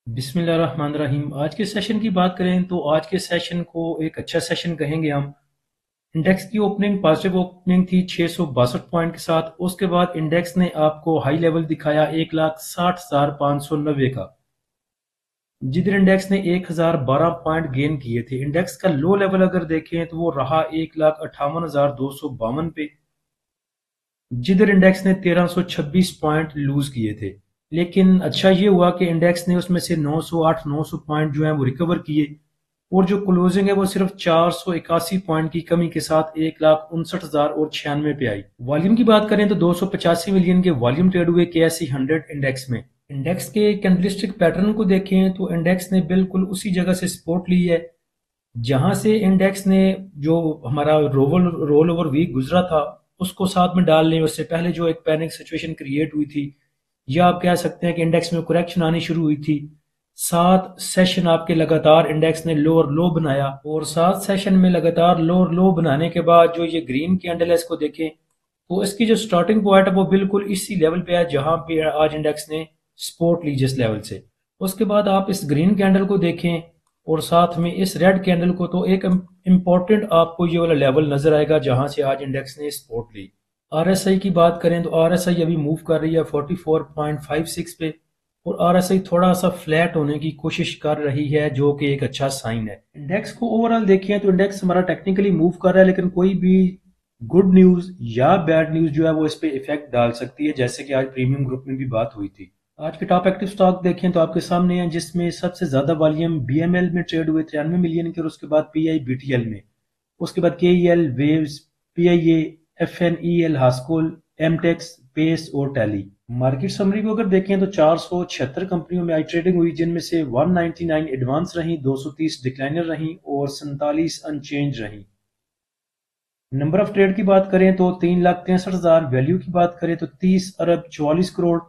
बिस्मिल्लाहिर्रहमानिर्रहीम। आज के सेशन की बात करें तो आज के सेशन को एक अच्छा सेशन कहेंगे हम। इंडेक्स की ओपनिंग पॉजिटिव ओपनिंग थी 662 पॉइंट के साथ। उसके बाद इंडेक्स ने आपको हाई लेवल दिखाया 1,60,590 का, जिधर इंडेक्स ने 1,012 पॉइंट गेन किए थे। इंडेक्स का लो लेवल अगर देखें तो वो रहा 1,58,252 पे, जिधर इंडेक्स ने 1326 पॉइंट लूज किए थे। लेकिन अच्छा ये हुआ कि इंडेक्स ने उसमें से 908 900 पॉइंट जो है वो रिकवर किए, और जो क्लोजिंग है वो सिर्फ 481 पॉइंट की कमी के साथ 1,59,096 पे आई। वॉल्यूम की बात करें तो 285 मिलियन के वॉल्यूम ट्रेड हुए के एस सी 100 इंडेक्स में। इंडेक्स के कैंडलस्टिक पैटर्न को देखें तो इंडेक्स ने बिल्कुल उसी जगह से सपोर्ट ली है जहां से इंडेक्स ने जो हमारा रोल ओवर वीक गुजरा था उसको साथ में डाल लें। उससे पहले जो एक पैनिक सिचुएशन क्रिएट हुई थी, या आप कह सकते हैं कि इंडेक्स में करेक्शन आनी शुरू हुई थी। 7 सेशन आपके लगातार इंडेक्स ने लो और लो बनाया, और 7 सेशन में लगातार लो और लो बनाने के बाद जो ये ग्रीन कैंडल है इसको देखें तो इसकी जो स्टार्टिंग पॉइंट है वो बिल्कुल इसी लेवल पे है जहां पे आज इंडेक्स ने सपोर्ट ली जिस लेवल से। उसके बाद आप इस ग्रीन कैंडल को देखें और साथ में इस रेड कैंडल को, तो एक इम्पॉर्टेंट आपको ये वाला लेवल नजर आएगा जहां से आज इंडेक्स ने सपोर्ट ली। आरएसआई की बात करें तो आरएसआई अभी मूव कर रही है 44.56 पे, और आरएसआई थोड़ा सा फ्लैट होने की कोशिश कर रही है जो कि एक अच्छा साइन है। इंडेक्स को ओवरऑल देखें तो इंडेक्स हमारा टेक्निकली मूव कर रहा है, लेकिन कोई भी गुड न्यूज या बैड न्यूज जो है वो इस पे इफेक्ट डाल सकती है, जैसे कि आज प्रीमियम ग्रुप में भी बात हुई थी। आज के टॉप एक्टिव स्टॉक देखें तो आपके सामने है, जिसमें सबसे ज्यादा वॉल्यूम बीएमएल में ट्रेड हुए 93 मिलियन के, और उसके बाद पीआई बीटीएल में, उसके बाद केईएल, वेव्स, पीआईए, एफएनईएल, हास्कोल, एमटेक्स, पेस और टैली। मार्केट समरी को अगर देखें तो 476 कंपनियों में आई ट्रेडिंग हुई, जिनमें से 199 एडवांस रही, 230 डिक्लाइनर रही और 47 अनचेंज रही। नंबर ऑफ ट्रेड की बात करें तो 3,63,000, वैल्यू की बात करें तो 30 अरब 44 करोड़,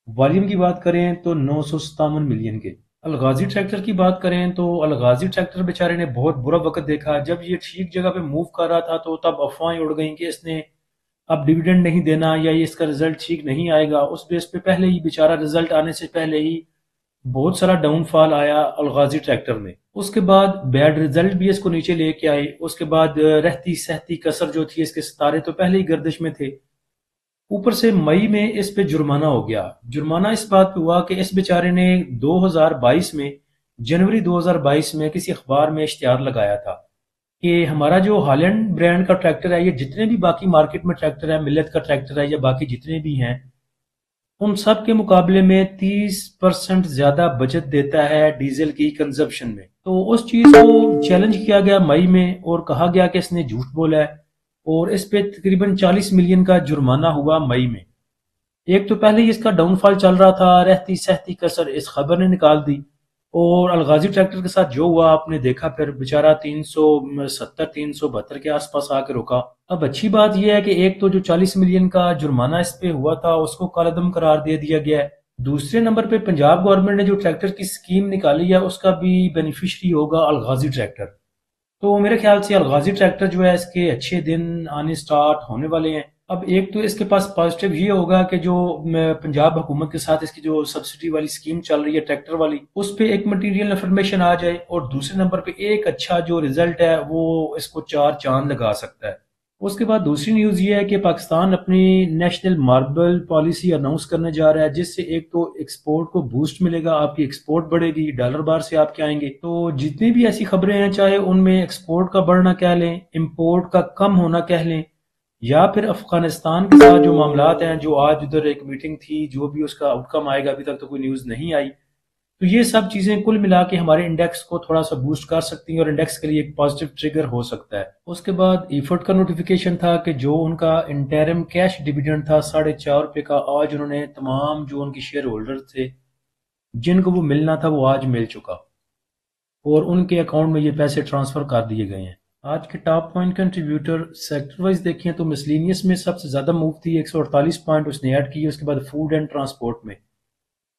वॉल्यूम की बात करें तो 957 मिलियन के। अलगाजी ट्रैक्टर की बात करें तो अलगाजी ट्रैक्टर बेचारे ने बहुत बुरा वक्त देखा। जब ये ठीक जगह पे मूव कर रहा था तो तब अफवाहें उड़ गई कि इसने अब डिविडेंड नहीं देना या ये इसका रिजल्ट ठीक नहीं आएगा। उस बेस पे पहले ही बेचारा रिजल्ट आने से पहले ही बहुत सारा डाउनफॉल आया अलगाजी ट्रैक्टर में। उसके बाद बैड रिजल्ट भी इसको नीचे लेके आए। उसके बाद रहती सहती कसर जो थी, इसके सितारे तो पहले ही गर्दिश में थे, ऊपर से मई में इस पे जुर्माना हो गया। जुर्माना इस बात पे हुआ कि इस बेचारे ने 2022 में, जनवरी 2022 में किसी अखबार में इश्तिहार लगाया था कि हमारा जो हॉलैंड ब्रांड का ट्रैक्टर है, ये जितने भी बाकी मार्केट में ट्रैक्टर है, मिलेट का ट्रैक्टर है या बाकी जितने भी हैं, उन सब के मुकाबले में 30% ज्यादा बचत देता है डीजल की कंजप्शन में। तो उस चीज को चैलेंज किया गया मई में और कहा गया कि इसने झूठ बोला है, और इस पे तकरीबन 40 मिलियन का जुर्माना हुआ मई में। एक तो पहले ही इसका डाउनफॉल चल रहा था, रहती सहती कसर इस खबर ने निकाल दी, और अलगाजी ट्रैक्टर के साथ जो हुआ आपने देखा, फिर बेचारा 370 372 के आसपास आकर रुका। अब अच्छी बात यह है कि एक तो जो 40 मिलियन का जुर्माना इस पे हुआ था उसको कालादम करार दे दिया गया है। दूसरे नंबर पे पंजाब गवर्नमेंट ने जो ट्रैक्टर की स्कीम निकाली है उसका भी बेनिफिशरी होगा अलगाजी ट्रैक्टर। तो मेरे ख्याल से अलगाजी ट्रैक्टर जो है इसके अच्छे दिन आने स्टार्ट होने वाले हैं। अब एक तो इसके पास पॉजिटिव ये होगा कि जो पंजाब हुकूमत के साथ इसकी जो सब्सिडी वाली स्कीम चल रही है ट्रैक्टर वाली, उस पे एक मटेरियल इन्फॉर्मेशन आ जाए, और दूसरे नंबर पे एक अच्छा जो रिजल्ट है वो इसको चार चांद लगा सकता है। उसके बाद दूसरी न्यूज ये है कि पाकिस्तान अपनी नेशनल मार्बल पॉलिसी अनाउंस करने जा रहा है, जिससे एक तो एक्सपोर्ट को बूस्ट मिलेगा, आपकी एक्सपोर्ट बढ़ेगी, डॉलर बार से आपके आएंगे। तो जितनी भी ऐसी खबरें हैं, चाहे उनमें एक्सपोर्ट का बढ़ना कह लें, इंपोर्ट का कम होना कह लें, या फिर अफगानिस्तान के साथ जो मामलात हैं, जो आज उधर एक मीटिंग थी, जो भी उसका आउटकम आएगा अभी तक तो कोई न्यूज नहीं आई, तो ये सब चीजें कुल मिला के हमारे इंडेक्स को थोड़ा सा बूस्ट कर सकती हैं और इंडेक्स के लिए एक पॉजिटिव ट्रिगर हो सकता है। उसके बाद इफर्ट का नोटिफिकेशन था कि जो उनका इंटरिम कैश डिविडेंड था 4.5 रुपए का, आज उन्होंने तमाम जो उनके शेयर होल्डर थे जिनको वो मिलना था वो आज मिल चुका, और उनके अकाउंट में ये पैसे ट्रांसफर कर दिए गए हैं। आज के top point contributor sector wise देखें तो मिसलिनियस में सबसे ज्यादा मूव थी, 148 पॉइंट उसने ऐड किए। उसके बाद फूड एंड ट्रांसपोर्ट में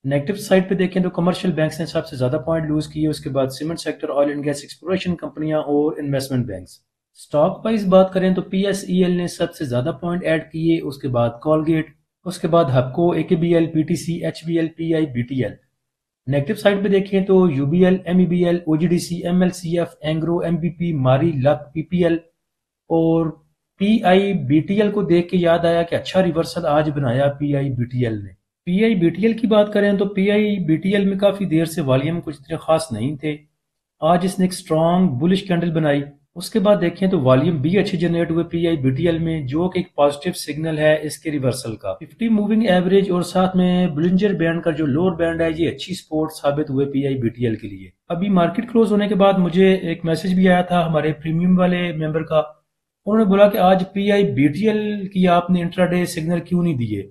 नेगेटिव साइड पे देखें तो कमर्शियल बैंक्स ने सबसे ज्यादा पॉइंट लूज किए। उसके बाद cement sector, oil and gas exploration कंपनियां और इन्वेस्टमेंट बैंक्स। स्टॉक वाइज बात करें तो पीएसईएल ने सबसे ज्यादा पॉइंट ऐड किए, उसके बाद कॉलगेट, उसके बाद Hubco, AKBL, PTC, HBL, PI, BTL. Negative side पे देखें तो UBL, MEBL, OGDC, MLCF, Engro, MBP, Mari, Luck, PPL और पीआईबीटीएल को देख के याद आया कि अच्छा रिवर्सल आज बनाया पीआईबीटीएल ने। पीआईबीटीएल की बात करें तो पीआईबीटीएल में काफी देर से वॉल्यूम कुछ इतने खास नहीं थे। आज इसने एक स्ट्रॉन्ग बुलिश कैंडल बनाई। उसके बाद देखें तो वॉल्यूम भी अच्छे जनरेट हुए पीआईबीटीएल में, जो कि एक पॉजिटिव सिग्नल है इसके रिवर्सल का। 50 मूविंग एवरेज और साथ में बुलिंजर बैंड का जो लोअर बैंड है, ये अच्छी सपोर्ट साबित हुए पीआईबीटीएल के लिए। अभी मार्केट क्लोज होने के बाद मुझे एक मैसेज भी आया था हमारे प्रीमियम वाले मेंबर का। उन्होंने बोला कि आज पीआईबीटीएल की आपने इंट्राडे सिग्नल क्यों नहीं दिए।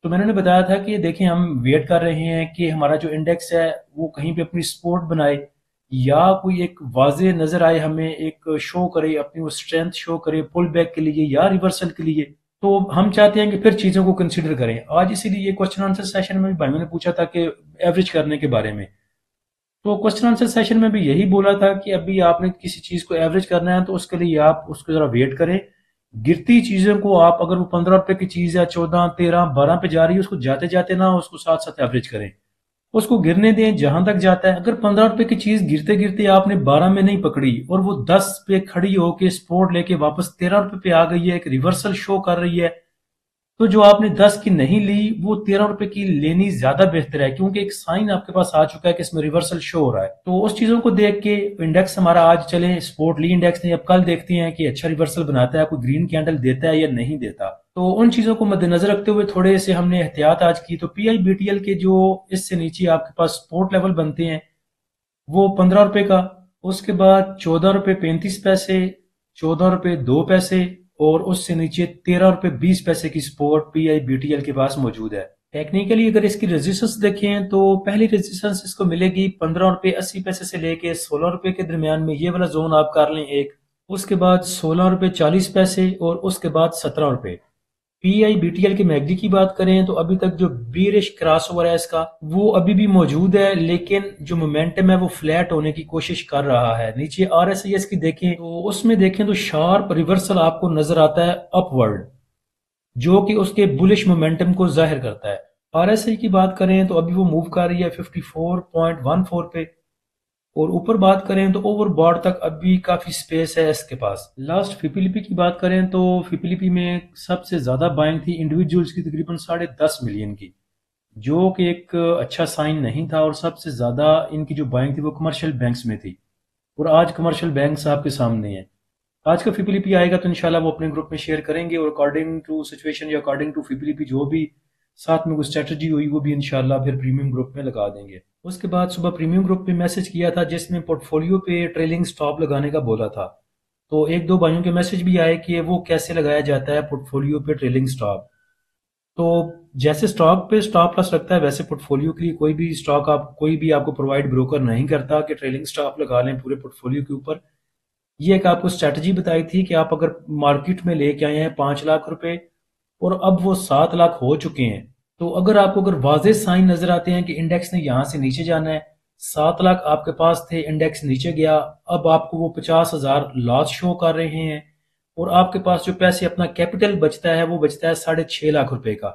तो मैंने उन्हें बताया था कि देखें, हम वेट कर रहे हैं कि हमारा जो इंडेक्स है वो कहीं पे अपनी सपोर्ट बनाए या कोई एक वाजे नजर आए, हमें एक शो करे, अपनी वो स्ट्रेंथ शो करे पुल बैक के लिए या रिवर्सल के लिए। तो हम चाहते हैं कि फिर चीजों को कंसीडर करें आज। इसीलिए क्वेश्चन आंसर सेशन में भी भाइयों ने पूछा था कि एवरेज करने के बारे में। तो क्वेश्चन आंसर सेशन में भी यही बोला था कि अभी आपने किसी चीज को एवरेज करना है तो उसके लिए आप उसको जरा वेट करें। गिरती चीजों को आप, अगर वो 15 रुपए की चीज है 14, 13, 12 पे जा रही है, उसको जाते जाते ना उसको साथ साथ एवरेज करें, उसको गिरने दें जहां तक जाता है। अगर 15 रुपए की चीज गिरते गिरते आपने 12 में नहीं पकड़ी और वो 10 पे खड़ी होके सपोर्ट लेके वापस 13 रुपए पे आ गई है, एक रिवर्सल शो कर रही है, तो जो आपने 10 की नहीं ली वो 13 रुपए की लेनी ज्यादा बेहतर है, क्योंकि एक साइन आपके पास आ चुका है कि इसमें रिवर्सल शो हो रहा है। तो उस चीजों को देख के इंडेक्स हमारा आज चले सपोर्ट ली इंडेक्स ने। अब कल देखते हैं कि अच्छा रिवर्सल बनाता है, कोई ग्रीन कैंडल देता है या नहीं देता। तो उन चीजों को मद्देनजर रखते हुए थोड़े से हमने एहतियात आज की। तो पीआईबीटीएल के जो इससे नीचे आपके पास सपोर्ट लेवल बनते हैं वो 15 रुपए का, उसके बाद 14 रुपए 35 पैसे, 14 रुपए 2 पैसे और उससे नीचे 13 रुपए 20 पैसे की सपोर्ट पीआईबीटीएल के पास मौजूद है। टेक्निकली अगर इसकी रेजिस्टेंस देखें तो पहली रेजिस्टेंस इसको मिलेगी 15 रुपए 80 पैसे से लेके 16 रुपए के दरमियान में, ये वाला जोन आप कर लें एक। उसके बाद 16 रुपए 40 पैसे और उसके बाद 17 रुपए। पीआईबीटीएल के मैगडी की बात करें तो अभी तक जो बीरिश क्रॉसओवर है इसका वो अभी भी मौजूद है, लेकिन जो मोमेंटम है वो फ्लैट होने की कोशिश कर रहा है। नीचे आरएसआई की देखें तो उसमें देखें तो शार्प रिवर्सल आपको नजर आता है अपवर्ड, जो कि उसके बुलिश मोमेंटम को जाहिर करता है। आरएसआई की बात करें तो अभी वो मूव कर रही है 54.14 पे, और ऊपर बात करें तो ओवरबॉट तक अभी काफी स्पेस है इसके पास। लास्ट फिपिलिपी की बात करें तो फिपिलिपी में सबसे ज्यादा बाइंग थी इंडिविजुअल्स की, तकरीबन 10.5 मिलियन की, जो कि एक अच्छा साइन नहीं था। और सबसे ज्यादा इनकी जो बाइंग थी वो कमर्शियल बैंक्स में थी, और आज कमर्शियल बैंक्स आपके सामने हैं। आज का फिपिलिपी आएगा तो इंशाल्लाह वो अपने ग्रुप में शेयर करेंगे, और अकॉर्डिंग टू सिचुएशन या अकॉर्डिंग टू फिपिलिपी जो भी साथ में कोई स्ट्रेटजी हुई वो भी इंशाल्लाह फिर प्रीमियम ग्रुप में लगा देंगे। उसके बाद सुबह प्रीमियम ग्रुप पे मैसेज किया था जिसमें पोर्टफोलियो पे ट्रेलिंग स्टॉप लगाने का बोला था। तो एक दो भाइयों के मैसेज भी आए कि वो कैसे लगाया जाता है पोर्टफोलियो पे ट्रेलिंग स्टॉप। तो जैसे स्टॉक पे स्टॉप लॉस लगता है वैसे पोर्टफोलियो के लिए कोई भी स्टॉक आप, कोई भी आपको प्रोवाइड ब्रोकर नहीं करता कि ट्रेलिंग स्टॉप लगा लें पूरे पोर्टफोलियो के ऊपर। ये एक आपको स्ट्रैटेजी बताई थी कि आप अगर मार्केट में लेके आए हैं 5 लाख रुपए और अब वो 7 लाख हो चुके हैं, तो अगर वाजे साइन नजर आते हैं कि इंडेक्स ने यहां से नीचे जाना है, 7 लाख आपके पास थे, इंडेक्स नीचे गया, अब आपको वो 50,000 लॉस शो कर रहे हैं, और आपके पास जो पैसे अपना कैपिटल बचता है वो बचता है 6.5 लाख रुपए का।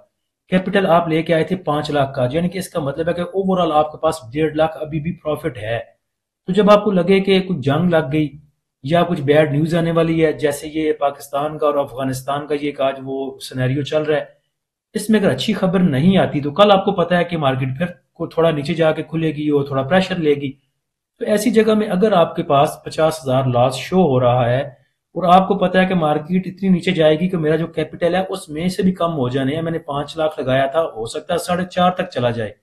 कैपिटल आप लेके आए थे 5 लाख का, यानी कि इसका मतलब है कि ओवरऑल आपके पास 1.5 लाख अभी भी प्रॉफिट है। तो जब आपको लगे कि कुछ जंग लग गई या कुछ बैड न्यूज आने वाली है, जैसे ये पाकिस्तान का और अफगानिस्तान का ये आज वो सिनेरियो चल रहा है, इसमें अगर अच्छी खबर नहीं आती तो कल आपको पता है कि मार्केट फिर को थोड़ा नीचे जाके खुलेगी और थोड़ा प्रेशर लेगी। तो ऐसी जगह में अगर आपके पास 50,000 लॉस शो हो रहा है और आपको पता है कि मार्केट इतनी नीचे जाएगी कि मेरा जो कैपिटल है उसमें से भी कम हो जाने हैं, मैंने 5 लाख लगाया था, हो सकता है 4.5 तक चला जाए,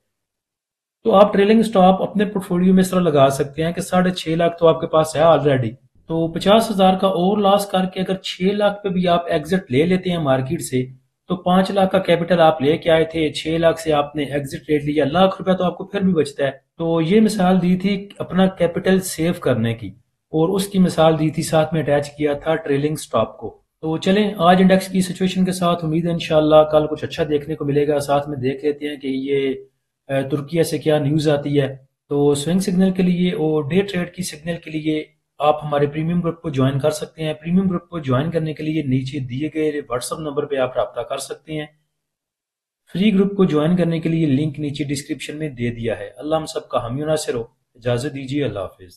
तो आप ट्रेलिंग स्टॉप अपने पोर्टफोलियो में इस तरह लगा सकते हैं कि 6.5 लाख तो आपके पास है ऑलरेडी। तो 50,000 का और लॉस करके अगर 6 लाख पे भी आप एग्जिट ले लेते हैं मार्केट से, तो 5 लाख का कैपिटल आप लेके आए थे, 6 लाख से आपने एग्जिट रेट लिया, लाख रुपया तो आपको फिर भी बचता है। तो ये मिसाल दी थी अपना कैपिटल सेव करने की, और उसकी मिसाल दी थी, साथ में अटैच किया था ट्रेलिंग स्टॉप को। तो चलें आज इंडेक्स की सिचुएशन के साथ उम्मीद है इंशाल्लाह कल कुछ अच्छा देखने को मिलेगा। साथ में देख लेते हैं कि ये तुर्किया से क्या न्यूज़ आती है। तो स्विंग सिग्नल के लिए और डे ट्रेड की सिग्नल के लिए आप हमारे प्रीमियम ग्रुप को ज्वाइन कर सकते हैं। प्रीमियम ग्रुप को ज्वाइन करने के लिए नीचे दिए गए व्हाट्सएप नंबर पे आप रब्ता कर सकते हैं। फ्री ग्रुप को ज्वाइन करने के लिए लिंक नीचे डिस्क्रिप्शन में दे दिया है। अल्लाह हम सब का हामी नासिर हो। इजाज़त दीजिए। अल्लाह हाफिज़।